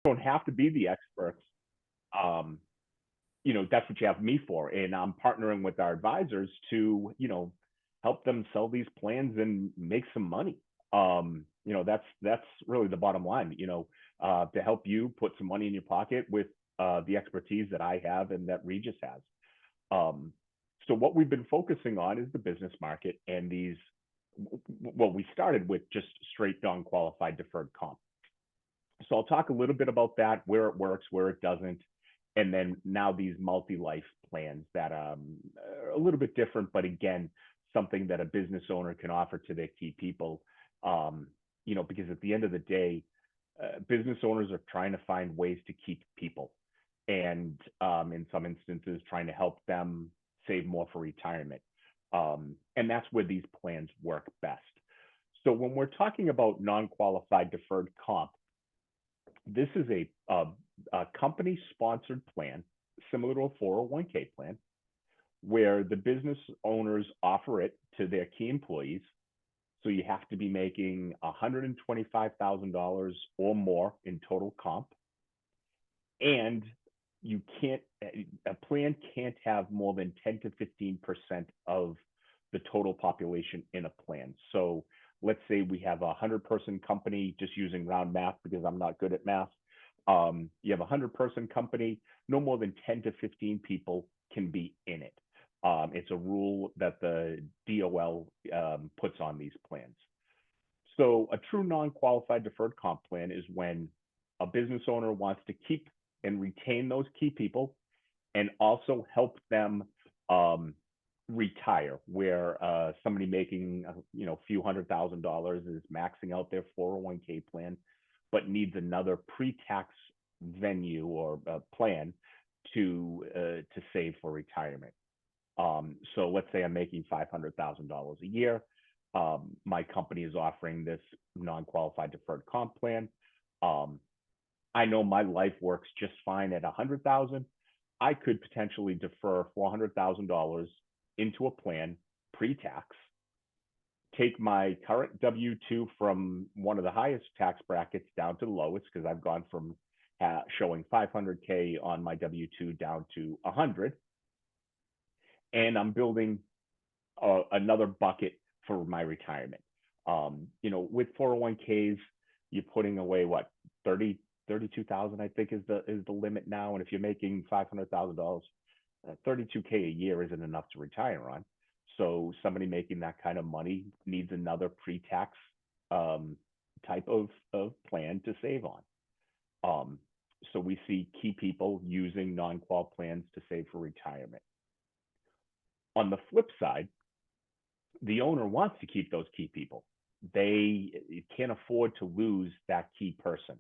don't have to be the experts. Um, that's what you have me for. And I'm partnering with our advisors to, help them sell these plans and make some money. That's really the bottom line, to help you put some money in your pocket with the expertise that I have and that Regis has. Um, so what we've been focusing on is the business market and these. Well, we started with just straight non-qualified deferred comp. So I'll talk a little bit about that, where it works, where it doesn't, and then now these multi-life plans that are a little bit different, but again, something that a business owner can offer to their key people. Because at the end of the day, business owners are trying to find ways to keep people, and in some instances, trying to help them save more for retirement. And that's where these plans work best. So when we're talking about non-qualified deferred comp, this is a company sponsored plan similar to a 401k plan where the business owners offer it to their key employees. So you have to be making $125,000 or more in total comp. And you can't, a plan can't have more than 10 to 15% of the total population in a plan. So let's say we have a 100-person company, just using round math because I'm not good at math. You have a 100-person company, no more than 10 to 15 people can be in it. It's a rule that the DOL puts on these plans. So a true non-qualified deferred comp plan is when a business owner wants to keep and retain those key people and also help them retire, where somebody making a few $100,000 is maxing out their 401k plan, but needs another pre-tax venue or plan to save for retirement. So let's say I'm making $500,000 a year. My company is offering this non-qualified deferred comp plan. I know my life works just fine at 100,000. I could potentially defer $400,000 into a plan pre-tax, take my current W-2 from one of the highest tax brackets down to the lowest, because I've gone from showing 500K on my W-2 down to 100, and I'm building another bucket for my retirement. With 401ks, you're putting away what, 32,000, I think is the limit now. And if you're making $500,000, 32K a year isn't enough to retire on. So somebody making that kind of money needs another pre-tax type of plan to save on. So we see key people using non-qual plans to save for retirement. On the flip side, the owner wants to keep those key people. They can't afford to lose that key person.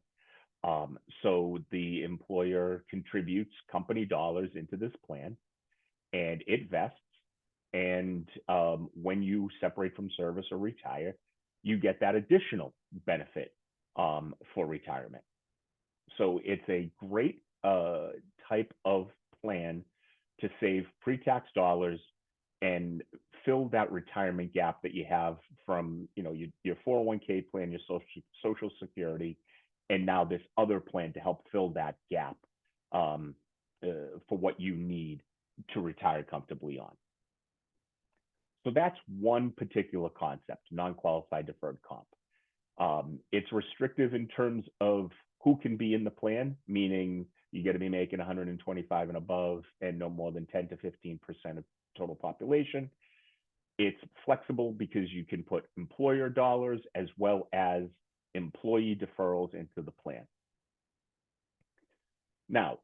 So the employer contributes company dollars into this plan, and it vests. And when you separate from service or retire, you get that additional benefit for retirement. So it's a great type of plan to save pre-tax dollars and fill that retirement gap that you have from your 401k plan, your social security, and now this other plan to help fill that gap for what you need to retire comfortably on. So that's one particular concept, non-qualified deferred comp. It's restrictive in terms of who can be in the plan, meaning you got to be making 125 and above and no more than 10 to 15% of total population. It's flexible because you can put employer dollars as well as employee deferrals into the plan. Now,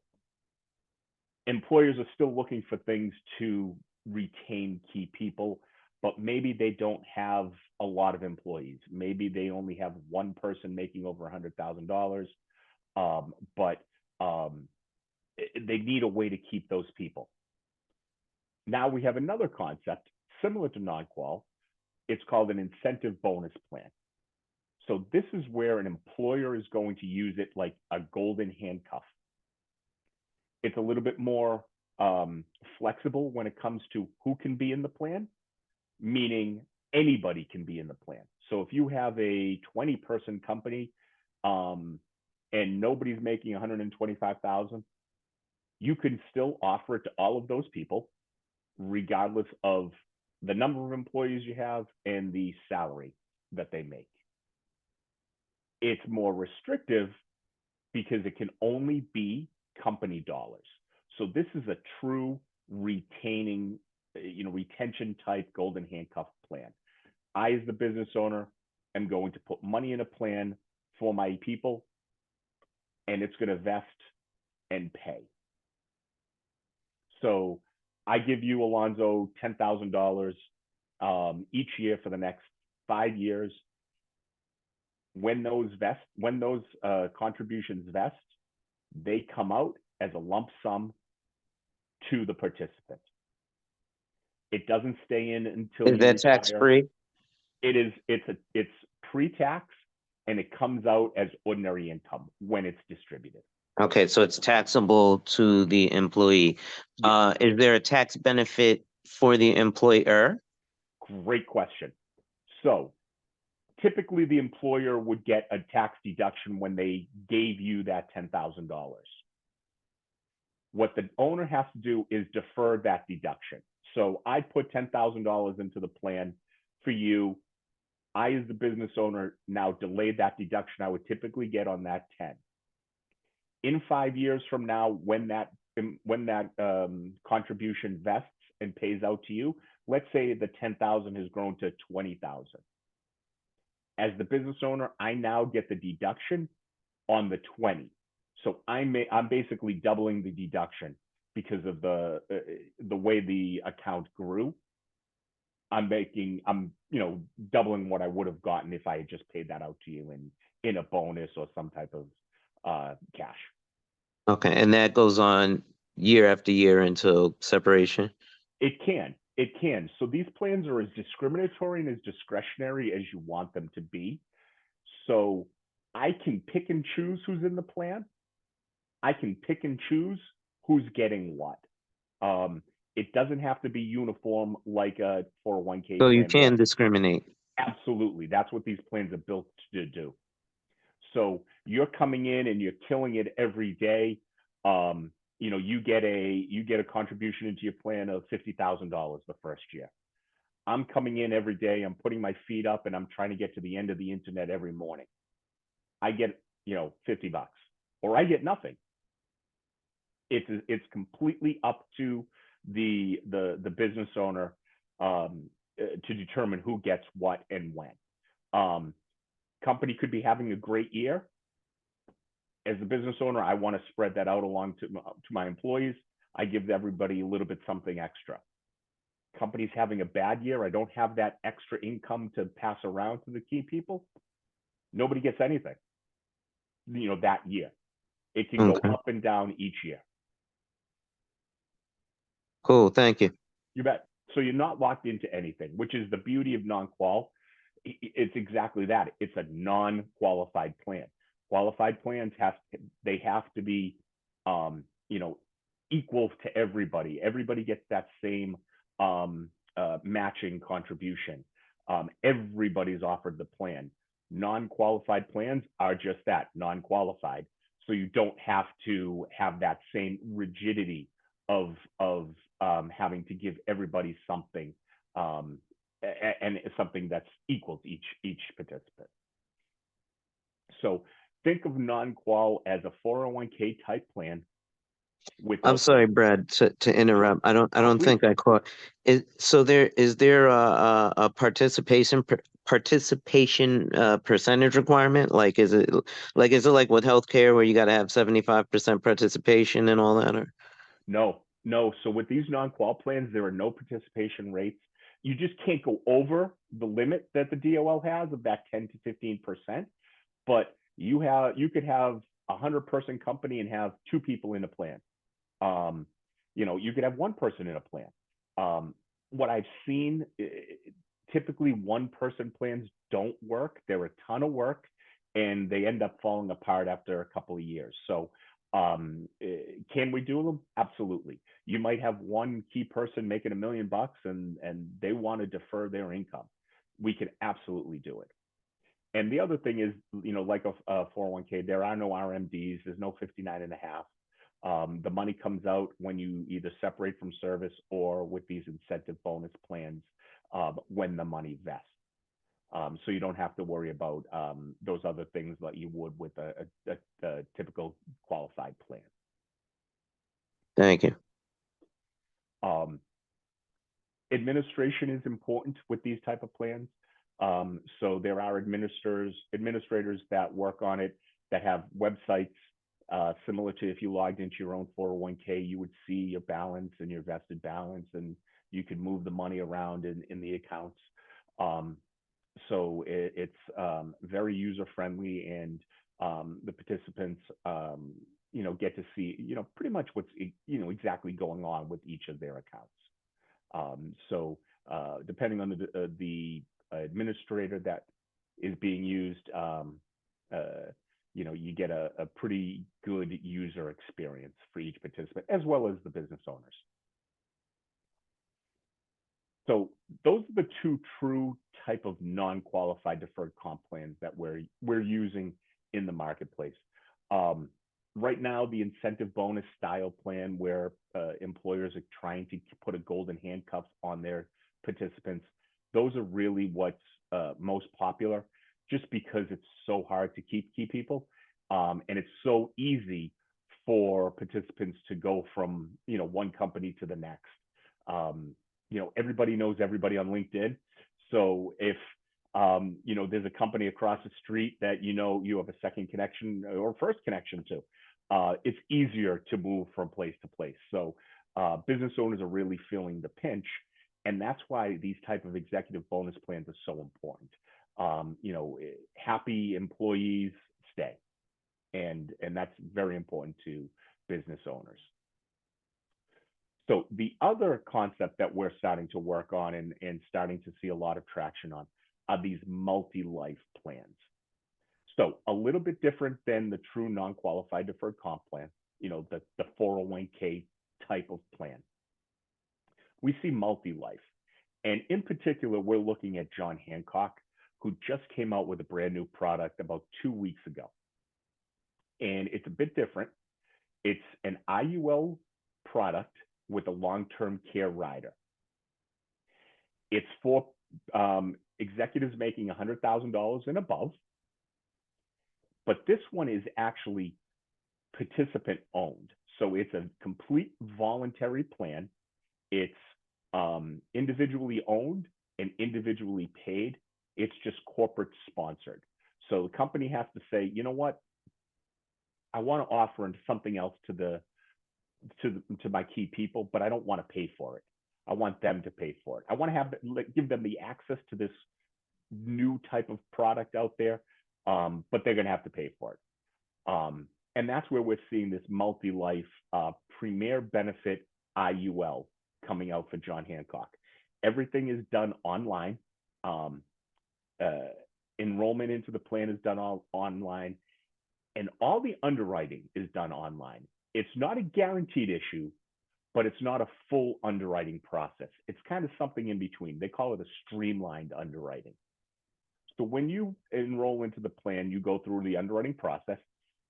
employers are still looking for things to retain key people, but maybe they don't have a lot of employees. Maybe they only have one person making over $100,000, but they need a way to keep those people. Now we have another concept similar to non-qual. It's called an incentive bonus plan. So this is where an employer is going to use it like a golden handcuff. It's a little bit more flexible when it comes to who can be in the plan, meaning anybody can be in the plan. So if you have a 20-person company, and nobody's making 125,000, you can still offer it to all of those people, regardless of the number of employees you have and the salary that they make. It's more restrictive because it can only be company dollars. So this is a true retaining, retention type golden handcuff plan. I, as the business owner, am going to put money in a plan for my people, and it's going to vest and pay. So I give you, Alonzo, $10,000 each year for the next 5 years. When those contributions vest, they come out as a lump sum to the participant. It doesn't stay in until Is that tax free? It's pre-tax, and it comes out as ordinary income when it's distributed. Okay, so it's taxable to the employee. Is there a tax benefit for the employer? Great question. So typically the employer would get a tax deduction when they gave you that $10,000. What the owner has to do is defer that deduction. So I put $10,000 into the plan for you. I, as the business owner, now delayed that deduction I would typically get on that 10. In 5 years from now, when that contribution vests and pays out to you, let's say the 10,000 has grown to 20,000. As the business owner, I now get the deduction on the 20. So I'm basically doubling the deduction because of the way the account grew. I'm doubling what I would have gotten if I had just paid that out to you in a bonus or some type of cash. Okay, and that goes on year after year until separation? It can. So these plans are as discriminatory and as discretionary as you want them to be. So I can pick and choose who's in the plan. I can pick and choose who's getting what. It doesn't have to be uniform like a 401k So plan. you can discriminate. Absolutely. That's what these plans are built to do. So you're coming in and you're killing it every day. You get a contribution into your plan of $50,000 the first year. I'm coming in every day. I'm putting my feet up and I'm trying to get to the end of the internet every morning. I get $50, or I get nothing. It's completely up to the business owner to determine who gets what and when. Company could be having a great year. As the business owner, I want to spread that out along to my employees. I give everybody a little bit something extra. Company's having a bad year. I don't have that extra income to pass around to the key people. Nobody gets anything, that year. It can go up and down each year. Cool, thank you. You bet. So you're not locked into anything, which is the beauty of non-qual. It's exactly that. It's a non-qualified plan. Qualified plans have to be, equal to everybody. Everybody gets that same matching contribution. Everybody's offered the plan. Non-qualified plans are just that, non-qualified. So you don't have to have that same rigidity of having to give everybody something, and something that's equal to each participant. So think of non-qual as a 401k type plan. I'm sorry, Brad, to interrupt. I don't think I caught. Is there a participation percentage requirement? Like is it like with healthcare where you got to have 75% participation and all that? Or no. So with these non-qual plans, there are no participation rates. You just can't go over the limit that the DOL has of that 10 to 15%. But you could have a 100-person company and have 2 people in a plan. You could have 1 person in a plan. What I've seen, typically 1-person plans don't work. They're a ton of work, and they end up falling apart after a couple of years. So can we do them? Absolutely. You might have one key person making $1 million and they want to defer their income. We can absolutely do it. And the other thing is, like a 401k, there are no RMDs, there's no 59 and a half. The money comes out when you either separate from service or with these incentive bonus plans when the money vests. So you don't have to worry about those other things that you would with a typical qualified plan. Thank you. Administration is important with these type of plans. So there are administrators that work on it that have websites similar to if you logged into your own 401k, you would see your balance and your vested balance, and you could move the money around in the accounts. So it's very user friendly, and the participants, get to see, pretty much what's, exactly going on with each of their accounts. So depending on the administrator that is being used, you get a pretty good user experience for each participant, as well as the business owners. So those are the two true type of non-qualified deferred comp plans that we're using in the marketplace. Right now, the incentive bonus style plan, where employers are trying to put a golden handcuff on their participants, those are really what's most popular, just because it's so hard to keep people, and it's so easy for participants to go from one company to the next. Everybody knows everybody on LinkedIn, so if there's a company across the street that you have a second connection or first connection to, it's easier to move from place to place. So business owners are really feeling the pinch, and that's why these type of executive bonus plans are so important. Happy employees stay, and that's very important to business owners. So the other concept that we're starting to work on and starting to see a lot of traction on are these multi-life plans. So a little bit different than the true non-qualified deferred comp plan, the 401k type of plan. We see multi-life. And in particular, we're looking at John Hancock, who just came out with a brand new product about 2 weeks ago. And it's a bit different. It's an IUL product with a long-term care rider. It's for executives making $100,000 and above, but this one is actually participant owned. So it's a complete voluntary plan. It's individually owned and individually paid. It's just corporate sponsored. So the company has to say, you know what, I want to offer something else to my key people, but I don't want to pay for it. I want them to pay for it. I want to give them the access to this new type of product out there, but they're going to have to pay for it. And that's where we're seeing this multi-life premier benefit IUL coming out for John Hancock. Everything is done online. Enrollment into the plan is done all online, and all the underwriting is done online. It's not a guaranteed issue, but it's not a full underwriting process. It's kind of something in between. They call it a streamlined underwriting. So when you enroll into the plan, you go through the underwriting process.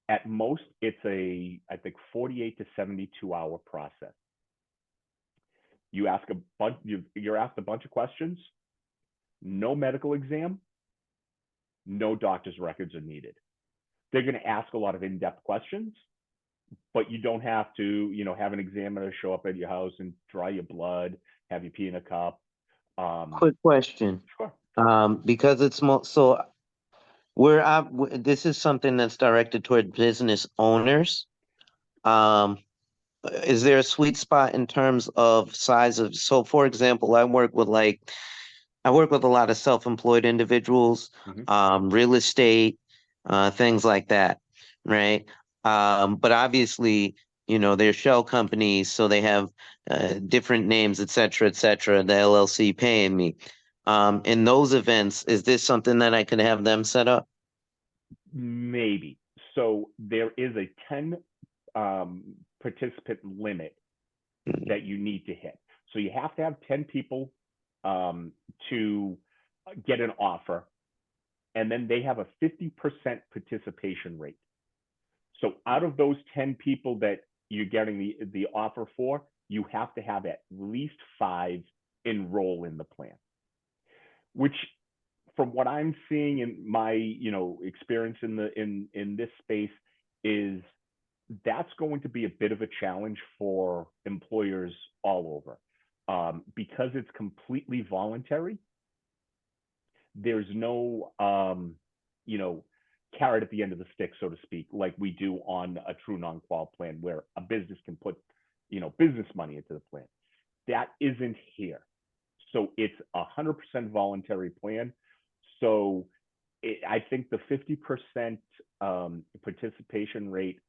At most, it's I think 48 to 72 hour process. You're asked a bunch of questions, no medical exam, no doctor's records are needed. They're going to ask a lot of in-depth questions, but you don't have to, have an examiner show up at your house and draw your blood, have you pee in a cup. Quick question. Sure. Because it's so this is something that's directed toward business owners. Is there a sweet spot in terms of size of? So, for example, I work with a lot of self-employed individuals, real estate, things like that, right? But obviously, they're shell companies, so they have different names, et cetera, the LLC paying me. In those events, is this something that I could have them set up? Maybe. So there is a 10 participant limit that you need to hit. So you have to have 10 people to get an offer. and then they have a 50% participation rate. So out of those 10 people that you're getting the offer for, you have to have at least 5 enroll in the plan, which from what I'm seeing in my, experience in this space, is that's going to be a bit of a challenge for employers all over, because it's completely voluntary. There's no, carrot at the end of the stick, so to speak, like we do on a true non-qual plan, where a business can put, business money into the plan. That isn't here. So it's 100% voluntary plan. So I think the 50% participation rate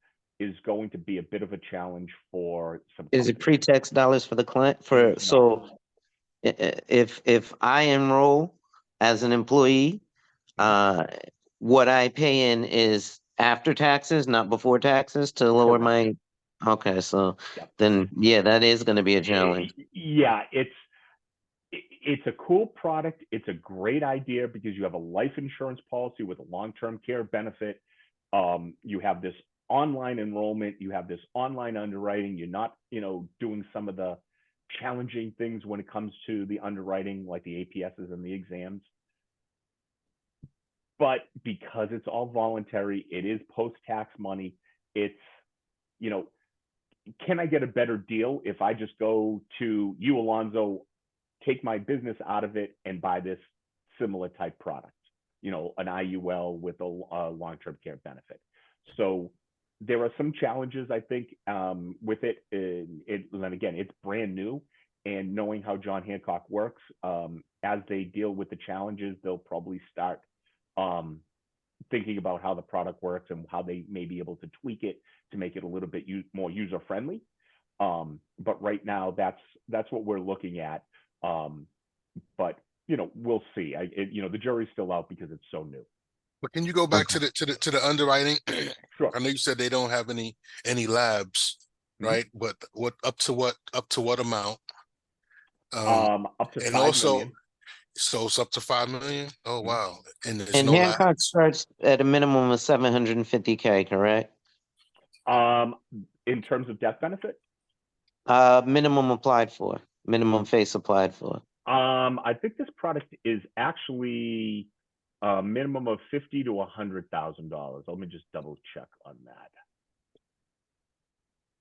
is going to be a bit of a challenge for some. Is it pre-tax dollars for the client? If I enroll as an employee, what I pay in is after taxes, not before taxes, to lower my. Okay, so then that is going to be a challenge. Yeah, it's a cool product. It's a great idea because you have a life insurance policy with a long-term care benefit. You have this online enrollment. You have this online underwriting. You're not, doing some of the challenging things when it comes to the underwriting, like the APSs and the exams. But because it's all voluntary, it is post-tax money. It's, can I get a better deal if I just go to you, Alonzo, take my business out of it and buy this similar type product, an IUL with a long-term care benefit? So there are some challenges, I think, with it. And again, it's brand new, and knowing how John Hancock works, as they deal with the challenges, they'll probably start thinking about how the product works and how they may be able to tweak it to make it a little bit more user friendly. But right now, that's what we're looking at. But we'll see. The jury's still out because it's so new. But can you go back to the underwriting? Sure. I know you said they don't have any labs, right? But up to what amount? Up to and 5 also, million. So it's up to 5 million. Oh wow! And there's And no Hancock lab. starts at a minimum of 750K, correct? In terms of death benefit? Minimum face applied for. I think this product is actually a minimum of $50,000 to $100,000. Let me just double check on that.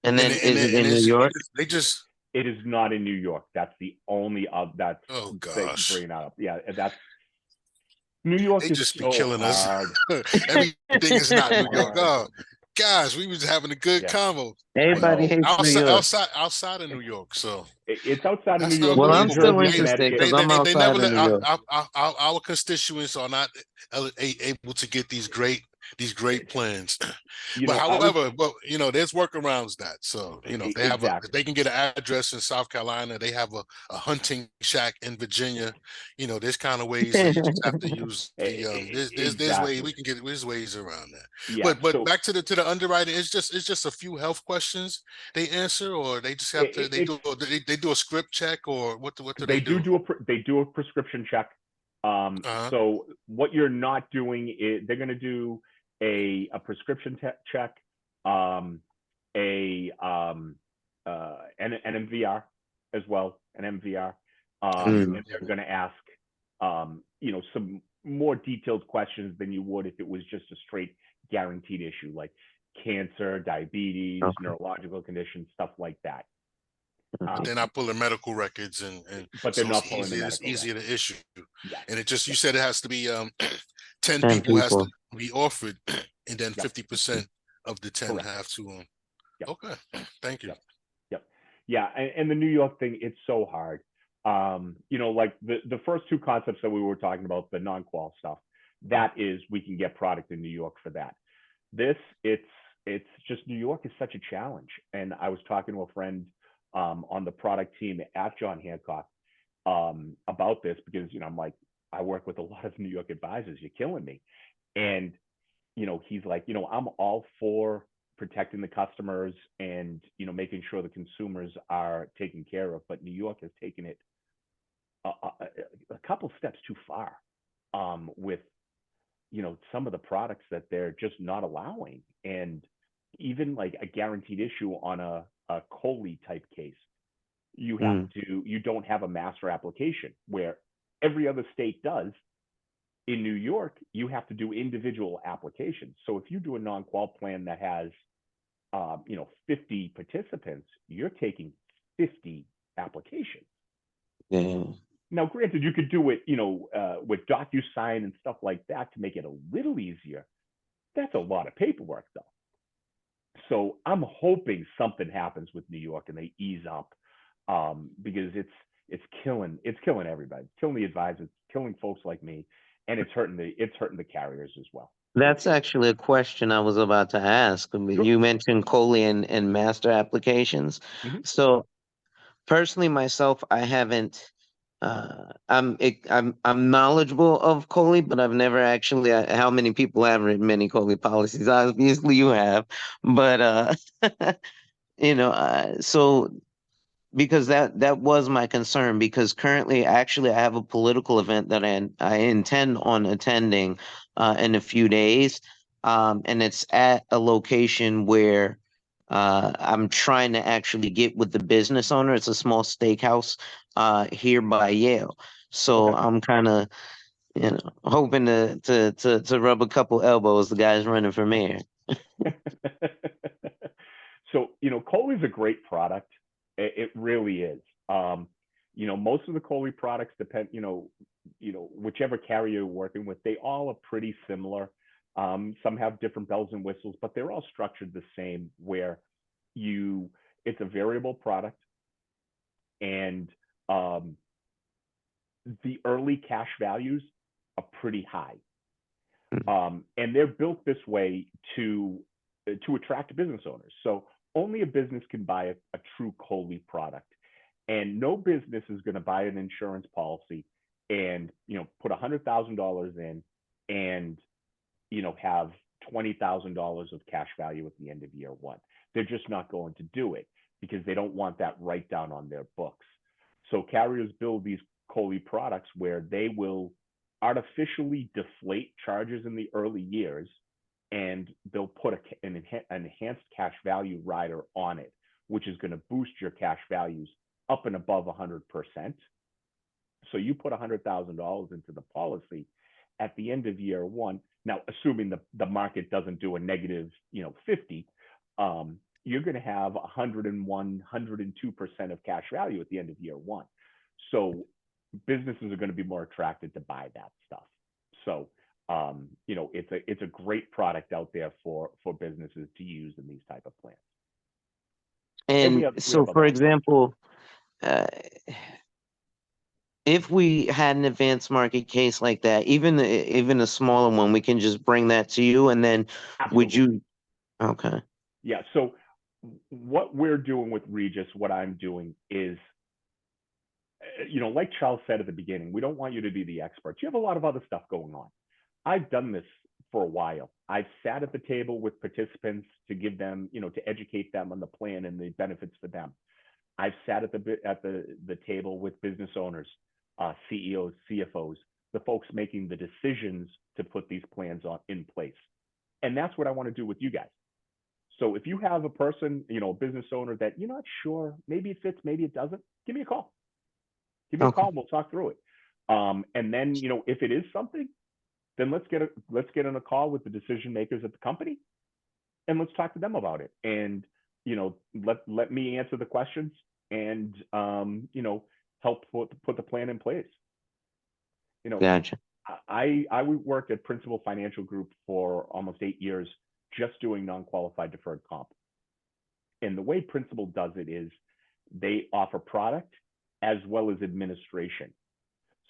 And then is it in New York? They just. It is not in New York. That's the only that's Oh gosh. bringing that up. Yeah, that's New York. They is just be so killing hard. us. Everything is not New York. Oh gosh, we was having a good convo. Everybody hates New York. Outside of New York. So it's outside of New that's York. Well, I'm New still Jersey, interested Connecticut. because I'm outside of New York. Our constituents are not able to get these great plans. But however, there's workarounds that. So if they have if they can get an address in South Carolina, they have a hunting shack in Virginia. There's kind of ways that you just have to use the there's ways we can get there's ways around that. Yeah, but back to the underwriting, it's just a few health questions they answer, or they just have to they do a script check, or what do they do? They do a prescription check. So what you're not doing is they're going to do a prescription check, an MVR as well, an MVR, and they're going to ask, some more detailed questions than you would if it was just a straight guaranteed issue like cancer, diabetes, neurological conditions, stuff like that. They're not pulling medical records, but they're so not pulling it's easier to issue. Yeah. And it just you said it has to be 10 people has to be offered, and then 50% of the 10 have to. Okay, thank you. Yep. Yeah, and the New York thing, it's so hard. Like the first two concepts that we were talking about, the non-qual stuff, that is we can get product in New York for that. This, it's just New York is such a challenge. And I was talking to a friend on the product team at John Hancock about this because, I'm like, I work with a lot of New York advisors. You're killing me. And, he's like, I'm all for protecting the customers and, making sure the consumers are taken care of. But New York has taken it a couple steps too far with some of the products that they're just not allowing. And even like a guaranteed issue on a COLI type case, you don't have a master application where every other state does. In New York, you have to do individual applications. So if you do a non-qual plan that has 50 participants, you're taking 50 applications. Yeah. Now, granted, you could do it, with DocuSign and stuff like that to make it a little easier. That's a lot of paperwork, though. So I'm hoping something happens with New York and they ease up, because it's killing everybody. It's killing the advisors, it's killing folks like me, and it's hurting the carriers as well. That's actually a question I was about to ask. I mean, Sure. you mentioned COLI and master applications. Mm-hmm. So personally, myself, I haven't. I'm knowledgeable of COLI, but I've never actually. How many people have written many COLI policies? Obviously, you have, but so because that was my concern, because currently actually I have a political event that I intend on attending in a few days, and it's at a location where I'm trying to actually get with the business owner. It's a small steakhouse here by Yale, so Okay. I'm kind of hoping to rub a couple elbows. The guys running for mayor. So, COLI is a great product. It really is. Most of the COLI products depend, whichever carrier you're working with, they all are pretty similar. Some have different bells and whistles, but they're all structured the same, where it's a variable product, and the early cash values are pretty high. And they're built this way to attract business owners. So only a business can buy a true COLI product, and no business is going to buy an insurance policy and put $100,000 in and have $20,000 of cash value at the end of year one. They're just not going to do it because they don't want that write down on their books. So carriers build these COLI products where they will artificially deflate charges in the early years, and they'll put an enhanced cash value rider on it, which is going to boost your cash values up and above 100%. So you put $100,000 into the policy at the end of year one. Now, assuming the market doesn't do a negative, 50, you're going to have 101, 102% of cash value at the end of year one. So businesses are going to be more attracted to buy that stuff. So, it's a great product out there for businesses to use in these type of plans. And so, for example, if we had an advanced market case like that, even a smaller one, we can just bring that to you, and then Absolutely. Would you? Okay. Yeah. So what we're doing with Regis, what I'm doing is, like Charles said at the beginning, we don't want you to be the experts. You have a lot of other stuff going on. I've done this for a while. I've sat at the table with participants to give them, to educate them on the plan and the benefits for them. I've sat at the table with business owners, CEOs, CFOs, the folks making the decisions to put these plans in place. And that's what I want to do with you guys. So if you have a person, a business owner that you're not sure, maybe it fits, maybe it doesn't, give me a call. Give me a call and we'll talk through it. And then, if it is something, then let's get on a call with the decision makers at the company, and let's talk to them about it. And, let me answer the questions and, help put the plan in place. Gotcha. I worked at Principal Financial Group for almost 8 years, just doing non-qualified deferred comp. And the way Principal does it is they offer product as well as administration.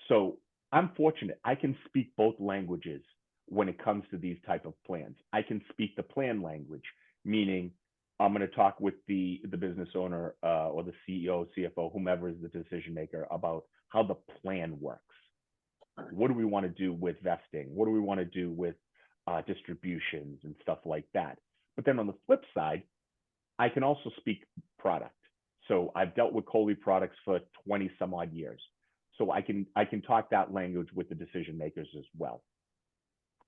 So I'm fortunate. I can speak both languages when it comes to these type of plans. I can speak the plan language, meaning I'm going to talk with the business owner or the CEO, CFO, whomever is the decision maker, about how the plan works. What do we want to do with vesting? What do we want to do with distributions and stuff like that? But then on the flip side, I can also speak product. So I've dealt with COLI products for 20 some odd years. So I can talk that language with the decision makers as well.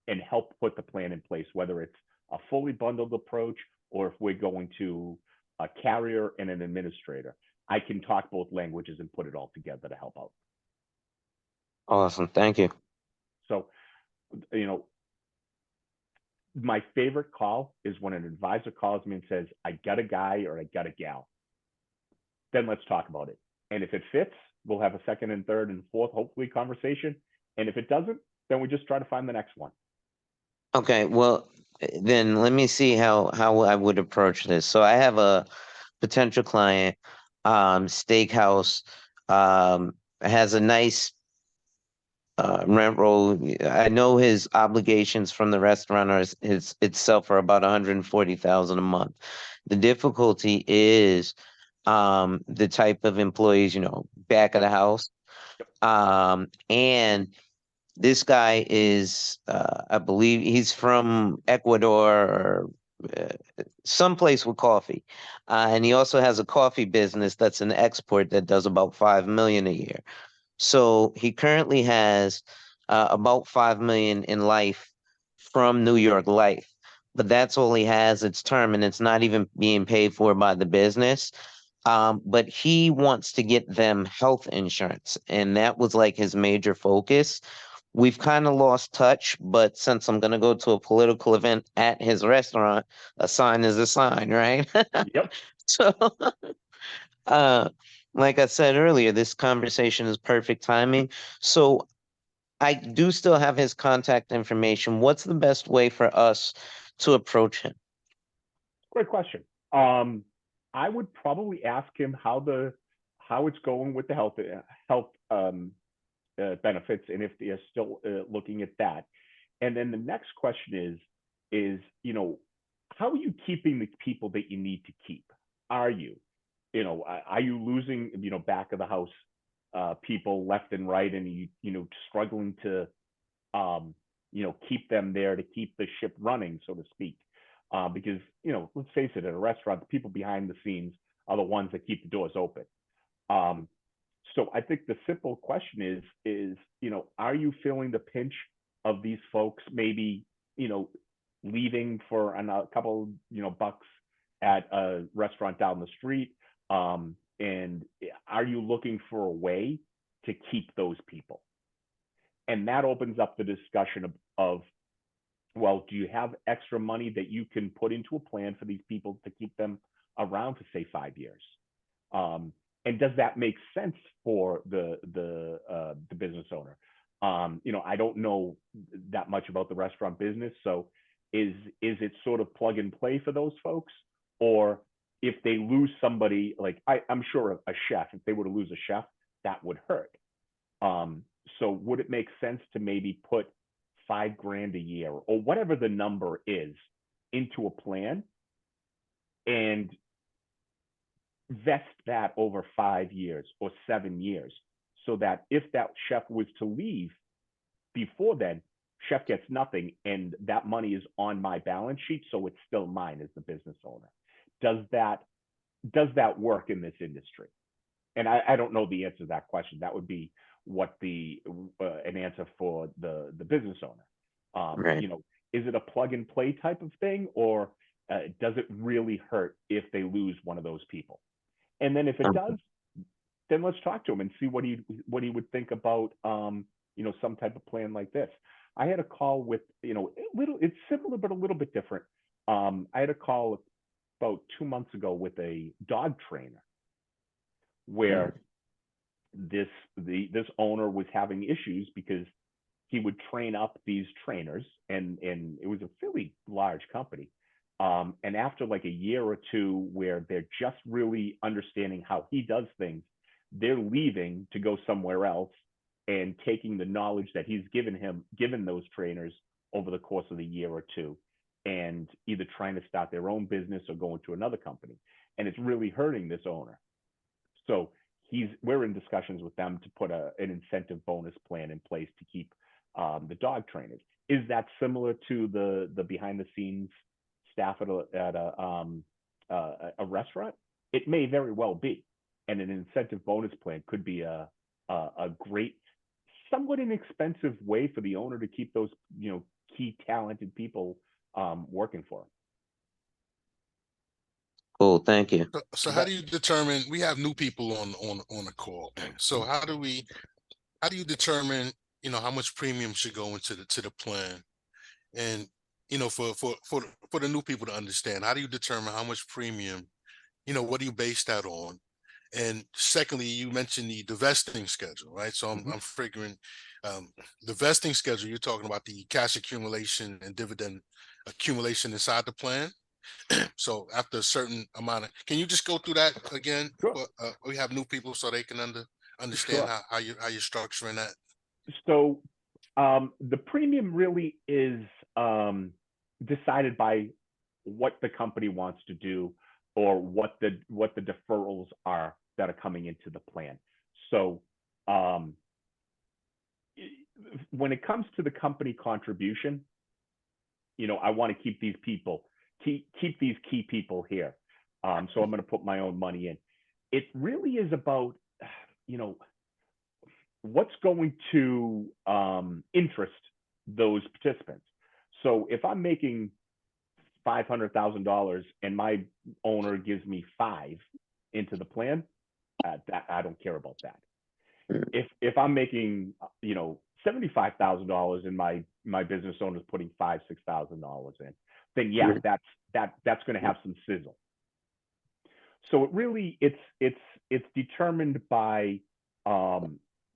and help put the plan in place, whether it's a fully bundled approach or if we're going to a carrier and an administrator. I can talk both languages and put it all together to help out. Awesome. Thank you. So, you know, my favorite call is when an advisor calls me and says, I got a guy or I got a gal. Then let's talk about it. And if it fits, we'll have a second and third and fourth, hopefully, conversation. And if it doesn't, then we just try to find the next one. Okay, well, then let me see how I would approach this. So I have a potential client, steakhouse, has a nice rent roll. I know his obligations from the restaurant are his itself are about 140,000 a month. The difficulty is the type of employees, back of the house. And this guy is, I believe he's from Ecuador or someplace with coffee. And he also has a coffee business that's an export that does about 5 million a year. So he currently has about 5 million in life from New York Life, but that's all he has. It's term and it's not even being paid for by the business. But he wants to get them health insurance, and that was like his major focus. We've kind of lost touch, but since I'm going to go to a political event at his restaurant, a sign is a sign, right? Yep. So, like I said earlier, this conversation is perfect timing. So I do still have his contact information. What's the best way for us to approach him? Great question. I would probably ask him how it's going with the health benefits, and if they are still looking at that. And then the next question is how are you keeping the people that you need to keep? Are you losing back of the house people left and right, and struggling to keep them there to keep the ship running, so to speak? Because let's face it, at a restaurant, the people behind the scenes are the ones that keep the doors open. So I think the simple question is are you feeling the pinch of these folks maybe leaving for a couple bucks at a restaurant down the street? And are you looking for a way to keep those people? And that opens up the discussion of well, do you have extra money that you can put into a plan for these people to keep them around for, say, 5 years? And does that make sense for the business owner? I don't know that much about the restaurant business, so is it sort of plug and play for those folks? Or if they lose somebody, like I'm sure a chef, if they were to lose a chef, that would hurt. So would it make sense to maybe put $5,000 a year or whatever the number is into a plan and vest that over 5 years or 7 years, so that if that chef was to leave before then, chef gets nothing and that money is on my balance sheet, so it's still mine as the business owner. Does that work in this industry? And I don't know the answer to that question. That would be what an answer for the business owner. Right. Is it a plug and play type of thing, or does it really hurt if they lose one of those people? And then if it does, then let's talk to him and see what he would think about some type of plan like this. I had a call with it's similar but a little bit different. I had a call about 2 months ago with a dog trainer where this owner was having issues because he would train up these trainers, and it was a fairly large company. And after like a year or two where they're just really understanding how he does things, they're leaving to go somewhere else and taking the knowledge that he's given those trainers over the course of the year or two, and either trying to start their own business or going to another company. And it's really hurting this owner. So we're in discussions with them to put an incentive bonus plan in place to keep the dog trainers. Is that similar to the behind the scenes staff at a restaurant? It may very well be, and an incentive bonus plan could be a great, somewhat inexpensive way for the owner to keep those key talented people working for them. Cool, thank you. So how do you determine, we have new people on the call. So how do you determine, how much premium should go into the plan? And, for the new people to understand, how do you determine how much premium, what do you base that on? And secondly, you mentioned the vesting schedule, right? So I'm figuring the vesting schedule, you're talking about the cash accumulation and dividend accumulation inside the plan. So after a certain amount of, can you just go through that again? Sure. We have new people so they can understand Sure. how you're structuring that. So the premium really is decided by what the company wants to do or what the deferrals are that are coming into the plan. So when it comes to the company contribution, I want to keep these people, keep these key people here. So I'm going to put my own money in. It really is about, what's going to interest those participants. So if I'm making $500,000 and my owner gives me $5 into the plan, that I don't care about that. If I'm making $75,000 and my business owner is putting $6,000 in, then yeah, that's going to have some sizzle. So it really it's determined by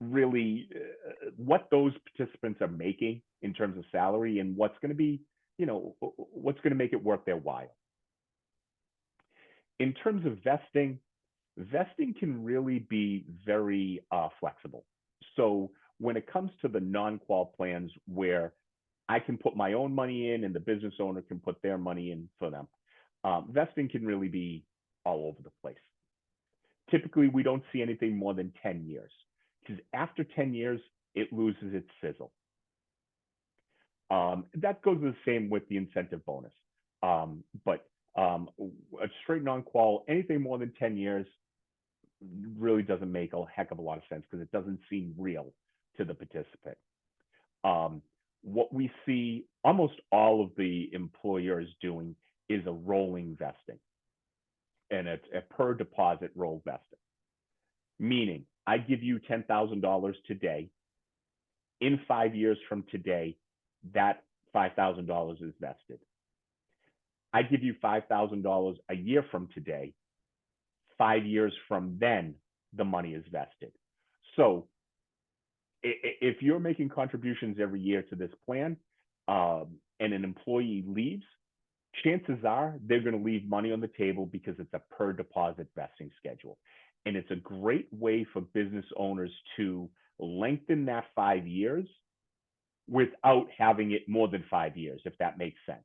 really what those participants are making in terms of salary and what's going to be, what's going to make it worth their while. In terms of vesting can really be very flexible. So when it comes to the non-qual plans where I can put my own money in and the business owner can put their money in for them, vesting can really be all over the place. Typically, we don't see anything more than 10 years because after 10 years, it loses its sizzle. That goes the same with the incentive bonus. But a straight non-qual, anything more than 10 years really doesn't make a heck of a lot of sense because it doesn't seem real to the participant. What we see almost all of the employers doing is a rolling vesting. And it's a per deposit roll vesting. Meaning, I give you $10,000 today. In 5 years from today, that $5,000 is vested. I give you $5,000 a year from today. 5 years from then, the money is vested. So if you're making contributions every year to this plan and an employee leaves, chances are they're going to leave money on the table because it's a per deposit vesting schedule. And it's a great way for business owners to lengthen that 5 years without having it more than 5 years, if that makes sense.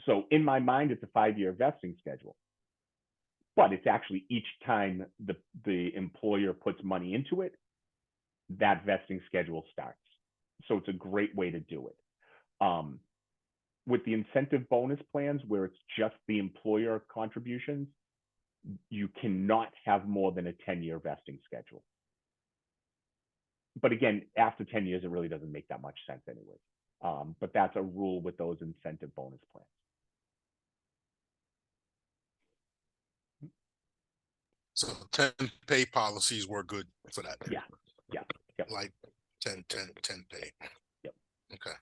So in my mind, it's a 5-year vesting schedule. But it's actually each time the employer puts money into it, that vesting schedule starts. So it's a great way to do it. With the incentive bonus plans, where it's just the employer contributions, you cannot have more than a 10-year vesting schedule. But again, after 10 years, it really doesn't make that much sense anyway. But that's a rule with those incentive bonus plans. So 10 pay policies were good for that. Yeah. Yep. Like 10 pay. Yep. Okay.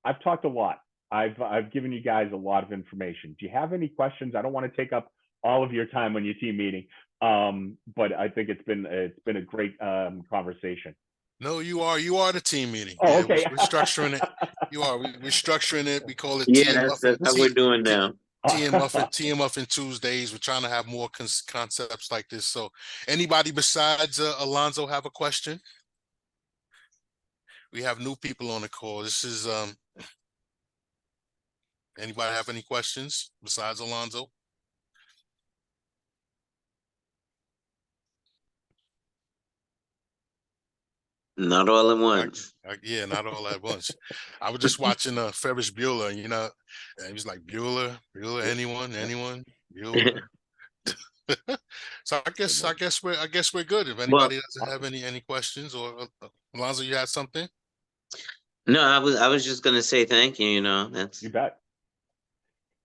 I've talked a lot. I've given you guys a lot of information. Do you have any questions? I don't want to take up all of your time on your team meeting, but I think it's been a great conversation. No, you are the team meeting. Oh, okay. We're structuring it. You are. We're structuring it. We call it That's how we're doing now. Tea and Muffin Tuesdays. We're trying to have more concepts like this. So anybody besides Alonzo have a question? We have new people on the call. This is anybody have any questions besides Alonzo? Not all at once. Yeah, not all at once. I was just watching Ferris Bueller, and and he was like, Bueller, anyone, Bueller. So I guess we're good. If anybody doesn't have any questions, or Alonzo, you had something? No, I was just gonna say thank you. You know, that's You bet.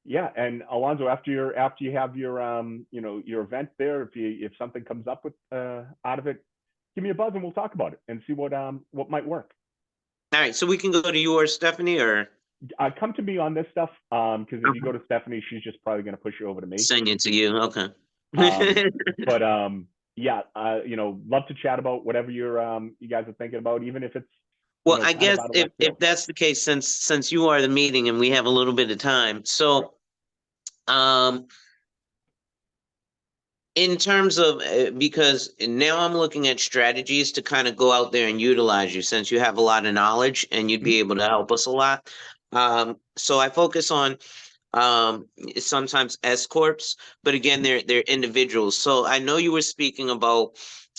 Yeah, and Alonzo, after you have your your event there, if something comes up with out of it, give me a buzz and we'll talk about it and see what might work. all right. So we can go to you or Stephanie, or Come to me on this stuff, because if you go to Stephanie, she's just probably going to push you over to me. send it to you. Okay. But yeah, love to chat about whatever you guys are thinking about, even if it's Well, I guess if field. that's the case, since you are the meeting and we have a little bit of time, so in terms of because now I'm looking at strategies to kind of go out there and utilize you since you have a lot of knowledge and you'd be able to help us a lot. So I focus on sometimes S corps, but again, they're individuals. So I know you were speaking about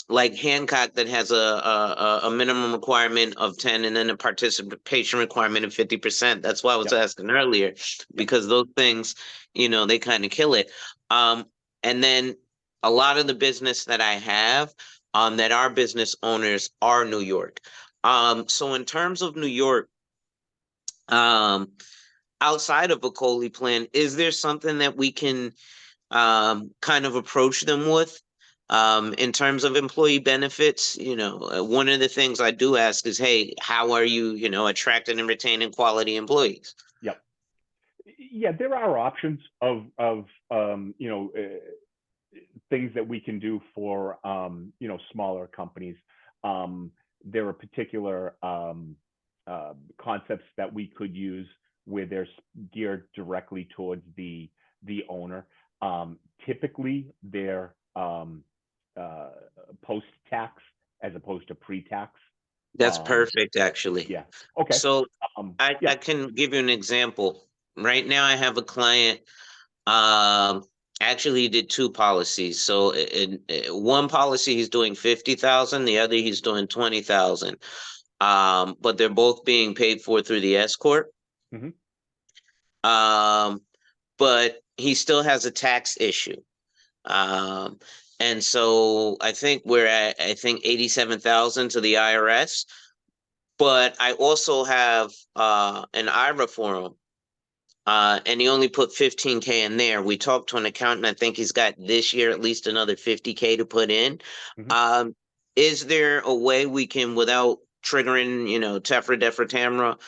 like Hancock that has a minimum requirement of 10 and then a participation requirement of 50%. That's why I was asking earlier, because those things, they kind of kill it. And then a lot of the business that I have, that our business owners are New York. So in terms of New York, outside of a COLI plan, is there something that we can kind of approach them with in terms of employee benefits? One of the things I do ask is, hey, how are you, attracting and retaining quality employees? Yep. Yeah, there are options of things that we can do for smaller companies. There are particular concepts that we could use where they're geared directly towards the owner. Typically, they're post-tax as opposed to pre-tax. That's perfect, actually. Yeah. Okay. So I can give you an example. Right now, I have a client. Actually, he did two policies. So in one policy, he's doing 50,000. The other, he's doing 20,000. But they're both being paid for through the S corp. Mm-hmm. But he still has a tax issue. And so I think we're at 87,000 to the IRS. But I also have an IRA for him. And he only put 15K in there. We talked to an accountant. I think he's got this year at least another 50K to put in. Mm-hmm. Is there a way we can, without triggering, TEFRA, DEFRA, TAMRA,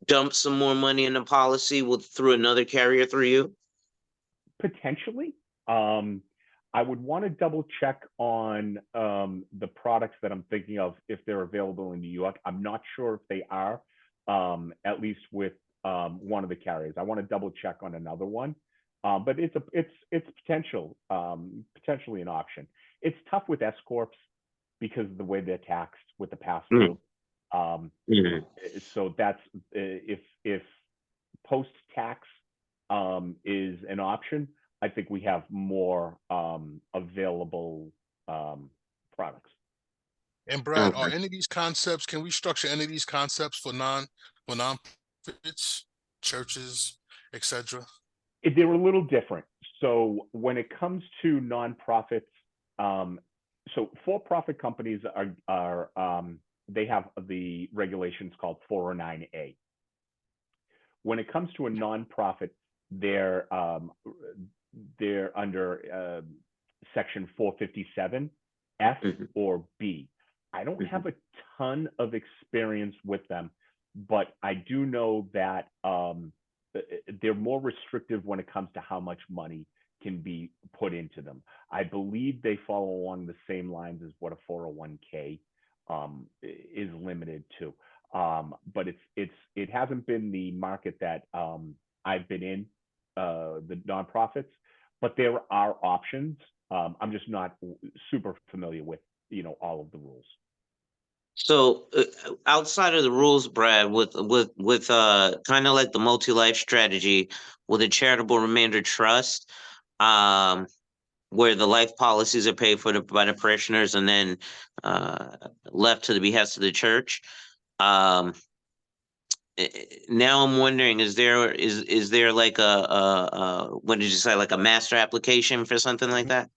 dump some more money in the policy through another carrier through you? Potentially. I would want to double check on the products that I'm thinking of if they're available in New York. I'm not sure if they are, at least with one of the carriers. I want to double check on another one, but it's potentially an option. It's tough with S corps because of the way they're taxed with the pass through. So that's if post tax is an option, I think we have more available products. And Brad, are any of these concepts? Can we structure any of these concepts for nonprofits, churches, etc.? They're a little different. So when it comes to nonprofits, so for-profit companies are they have the regulations called 409A. When it comes to a nonprofit, they're under section 457 F or B. I don't have a ton of experience with them, but I do know that they're more restrictive when it comes to how much money can be put into them. I believe they follow along the same lines as what a 401k is limited to. But it hasn't been the market that I've been in, the nonprofits, but there are options. I'm just not super familiar with all of the rules. So outside of the rules, Brad, with kind of like the multi-life strategy with a charitable remainder trust, where the life policies are paid for by the parishioners and then left to the behest of the church. Now I'm wondering, is there like a what did you say, like a master application for something like that?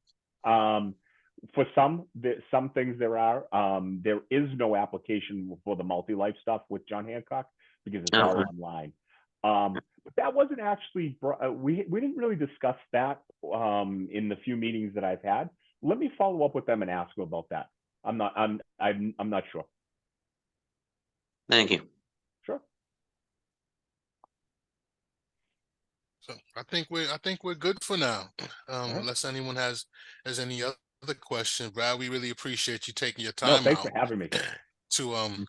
For some things there are. There is no application for the multi-life stuff with John Hancock because it's all online. But that wasn't actually we didn't really discuss that in the few meetings that I've had. Let me follow up with them and ask them about that. I'm not sure. Thank you. Sure. So I think we're good for now. Right. Unless anyone has any other question. Brad, we really appreciate you taking your No, time thanks out for having me. to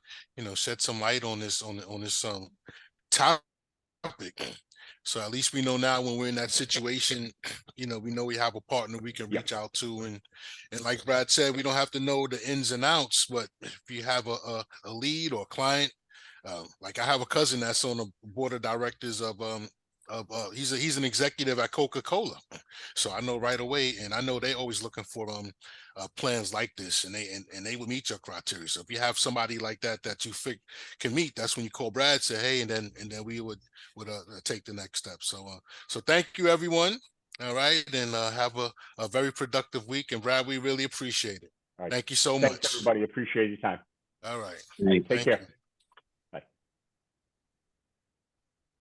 shed some light on this topic. So at least we know now when we're in that situation, we know we have a partner we can reach out to, and like Brad said, we don't have to know the ins and outs, but if you have a lead or client, like I have a cousin that's on the board of directors of he's an executive at Coca-Cola, so I know right away, and I know they always looking for plans like this, and they will meet your criteria. So if you have somebody like that you can meet, that's when you call Brad, say hey, and then we would take the next step. So thank you everyone. All right, and have a very productive week. And Brad, we really appreciate it. All right. Thank you so Thanks, much. everybody. Appreciate your time. All right. All right. Take care. You.